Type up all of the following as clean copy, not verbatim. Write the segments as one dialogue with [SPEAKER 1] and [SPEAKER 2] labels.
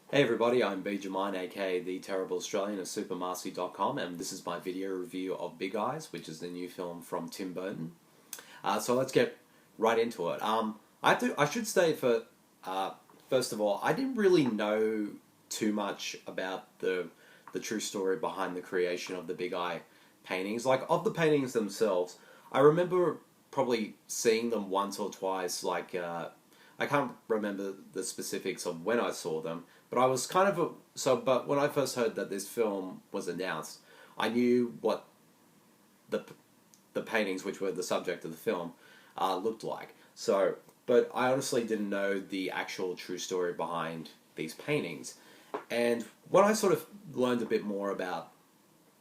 [SPEAKER 1] Hey everybody, I'm B. Jamine, aka The Terrible Australian of supermarsy.com, and this is my video review of Big Eyes, which is the new film from Tim Burton. So let's get right into it. I should say first of all, I didn't really know too much about the true story behind the creation of the Big Eye paintings. Like of the paintings themselves, I remember probably seeing them once or twice. I can't remember the specifics of when I saw them, but I was kind of But when I first heard that this film was announced, I knew what the the paintings, which were the subject of the film, looked like. But I honestly didn't know the actual true story behind these paintings. And when I sort of learned a bit more about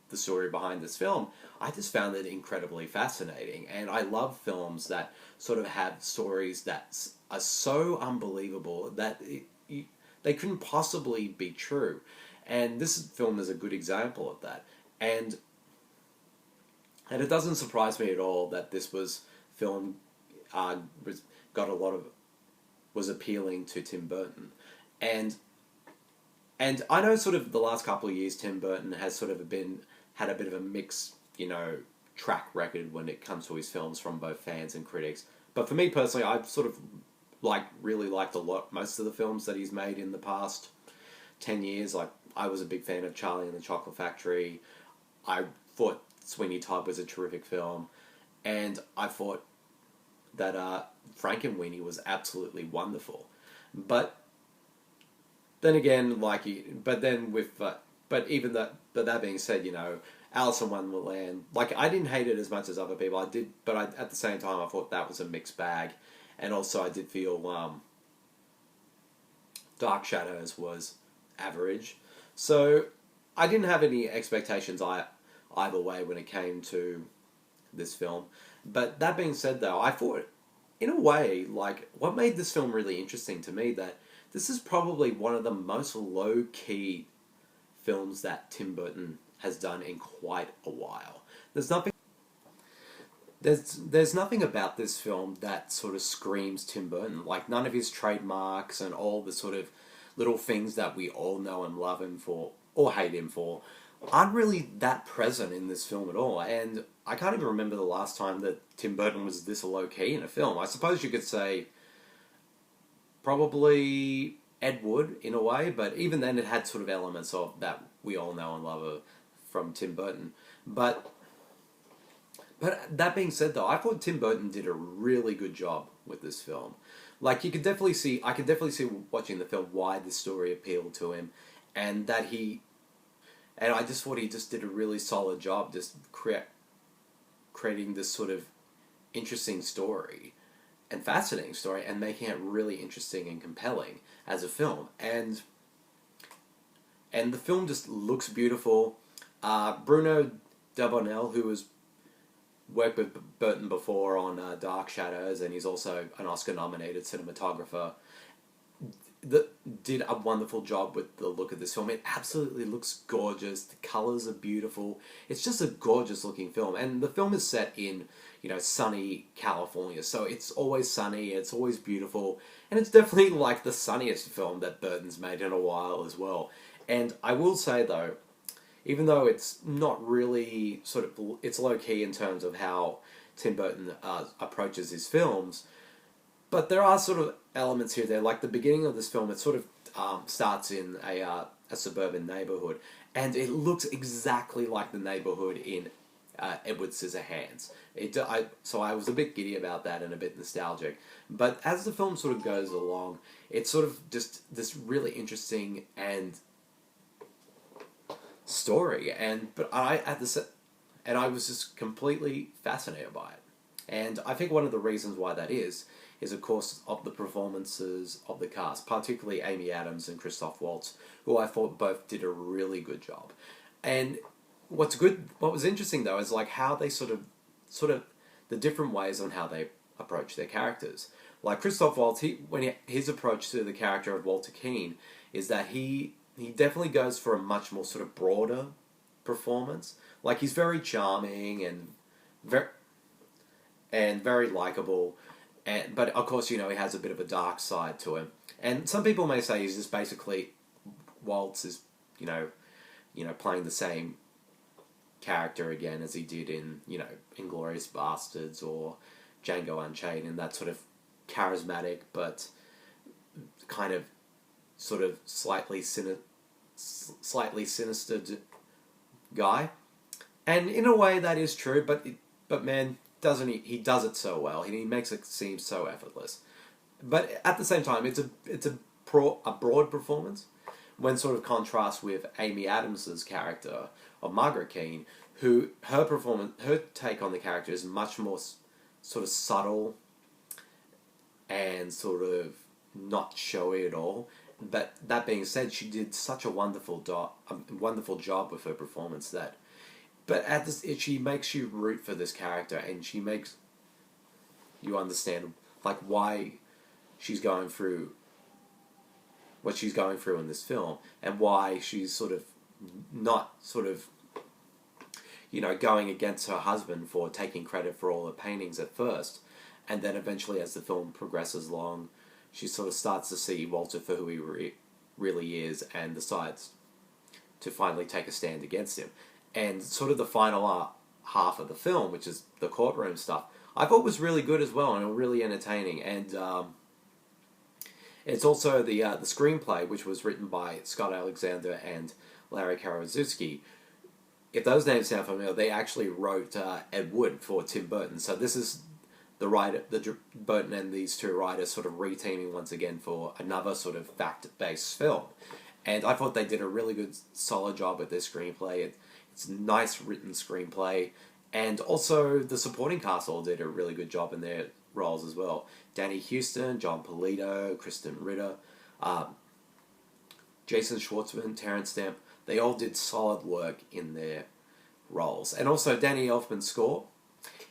[SPEAKER 1] the story behind this film, I just found it incredibly fascinating. And I love films that sort of have stories that are so unbelievable that they couldn't possibly be true. And this film is a good example of that. And and it doesn't surprise me at all that this film was got a lot of was appealing to Tim Burton, and and I know sort of the last couple of years Tim Burton has sort of had a bit of a mixed, track record when it comes to his films from both fans and critics. But for me personally, I've sort of really liked a lot most of the films that he's made in the past 10 years. Like I was a big fan of Charlie and the Chocolate Factory. I thought Sweeney Todd was a terrific film, and I thought that Frankenweenie was absolutely wonderful. But then again, but that being said, Alice in Wonderland, I didn't hate it as much as other people. I did, but at the same time, I thought that was a mixed bag, and also I did feel Dark Shadows was average. So I didn't have any expectations either way when it came to this film. But that being said, though, I thought, in a way, what made this film really interesting to me, that this is probably one of the most low-key films that Tim Burton has done in quite a while. There's nothing about this film that sort of screams Tim Burton. Like, none of his trademarks and all the sort of little things that we all know and love him for, or hate him for, aren't really that present in this film at all. And I can't even remember the last time that Tim Burton was this low-key in a film. I suppose you could say probably Ed Wood in a way, but even then it had sort of elements of that we all know and love from Tim Burton. But that being said, though, I thought Tim Burton did a really good job with this film. I could definitely see watching the film why this story appealed to him, and I just thought he just did a really solid job just creating this sort of interesting story and fascinating story and making it really interesting and compelling as a film. And the film just looks beautiful. Bruno Delbonnel, who has worked with Burton before on Dark Shadows, and he's also an Oscar-nominated cinematographer, did a wonderful job with the look of this film. It absolutely looks gorgeous. The colours are beautiful. It's just a gorgeous looking film. And the film is set in, sunny California. So it's always sunny, it's always beautiful. And it's definitely the sunniest film that Burton's made in a while as well. And I will say though, even though it's not really it's low key in terms of how Tim Burton approaches his films, but there are sort of elements here there. Like the beginning of this film, it sort of starts in a suburban neighborhood, and it looks exactly like the neighborhood in Edward Scissorhands. So I was a bit giddy about that and a bit nostalgic. But as the film sort of goes along, it's sort of just this really interesting and story, and I was just completely fascinated by it. And I think one of the reasons why that is of course of the performances of the cast, particularly Amy Adams and Christoph Waltz, who I thought both did a really good job. And what was interesting though is how they sort of the different ways on how they approach their characters. Like Christoph Waltz, his approach to the character of Walter Keane is that he definitely goes for a much more sort of broader performance. Like he's very charming and very likable, but of course he has a bit of a dark side to him. And some people may say he's just basically Waltz is, playing the same character again as he did in, Inglourious Bastards or Django Unchained, and that sort of charismatic but kind of sort of slightly sinister guy. And in a way that is true, but man, doesn't he does it so well, and he makes it seem so effortless. But at the same time, it's a broad performance when sort of contrast with Amy Adams's character of Margaret Keane, who her take on the character is much more sort of subtle and sort of not showy at all. But that being said, she did such a wonderful job with her performance that. But she makes you root for this character, and she makes you understand like why she's going through what she's going through in this film, and why she's sort of not sort of going against her husband for taking credit for all the paintings at first, and then eventually as the film progresses along, she sort of starts to see Walter for who he really is, and decides to finally take a stand against him. And sort of the final half of the film, which is the courtroom stuff, I thought was really good as well, and really entertaining. And it's also the screenplay, which was written by Scott Alexander and Larry Karaszewski. If those names sound familiar, they actually wrote Ed Wood for Tim Burton. So this is the Burton and these two writers sort of re-teaming once again for another sort of fact-based film. And I thought they did a really good, solid job with this screenplay. It's a nice written screenplay. And also the supporting cast all did a really good job in their roles as well. Danny Huston, John Polito, Krysten Ritter, Jason Schwartzman, Terence, they all did solid work in their roles. And also Danny Elfman's score.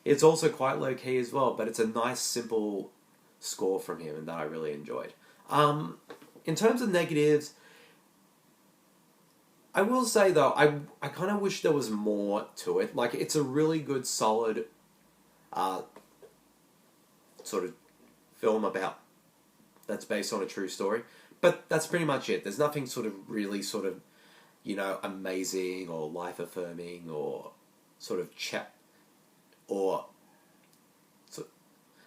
[SPEAKER 1] It's also quite low-key as well, but it's a nice, simple score from him, and that I really enjoyed. In terms of negatives, I will say, though, I kind of wish there was more to it. Like, it's a really good, solid sort of film that's based on a true story. But that's pretty much it. There's nothing sort of really sort of, amazing or life-affirming or sort of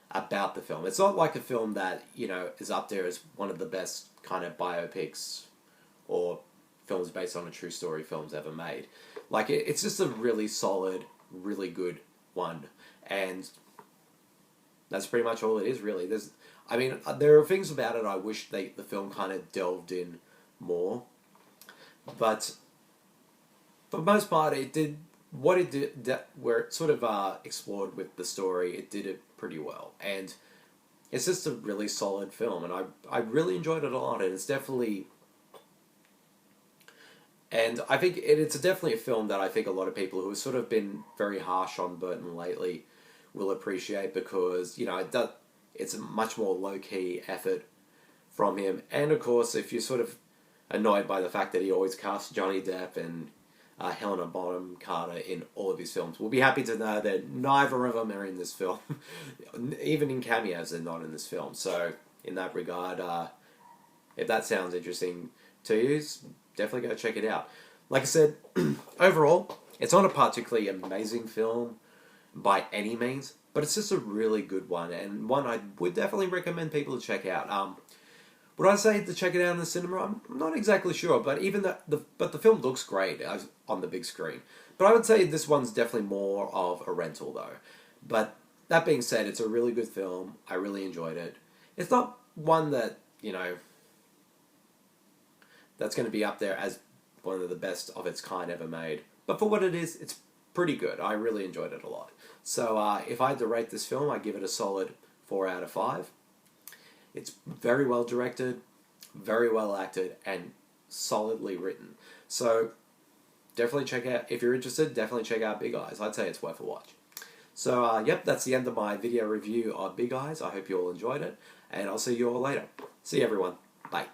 [SPEAKER 1] about the film. It's not like a film that, is up there as one of the best kind of biopics or films based on a true story films ever made. Like, it's just a really solid, really good one. And that's pretty much all it is, really. There are things about it I wish the film kind of delved in more. But for the most part, it did what it did, where it sort of explored with the story. It did it pretty well, and it's just a really solid film, and I really enjoyed it a lot. And it's definitely, and I think it's definitely a film that I think a lot of people who have sort of been very harsh on Burton lately will appreciate, because it's a much more low key effort from him. And of course, if you're sort of annoyed by the fact that he always casts Johnny Depp and Helena Bonham Carter in all of his films, we'll be happy to know that neither of them are in this film. Even in cameos, they're not in this film. So, in that regard, if that sounds interesting to you, definitely go check it out. Like I said, overall, it's not a particularly amazing film by any means, but it's just a really good one, and one I would definitely recommend people to check out. Would I say to check it out in the cinema? I'm not exactly sure, but but the film looks great on the big screen. But I would say this one's definitely more of a rental, though. But that being said, it's a really good film. I really enjoyed it. It's not one that, that's going to be up there as one of the best of its kind ever made. But for what it is, it's pretty good. I really enjoyed it a lot. So if I had to rate this film, I'd give it a solid 4 out of 5. It's very well directed, very well acted, and solidly written. So definitely check out, if you're interested, definitely check out Big Eyes. I'd say it's worth a watch. So yep, that's the end of my video review of Big Eyes. I hope you all enjoyed it, and I'll see you all later. See you, everyone. Bye.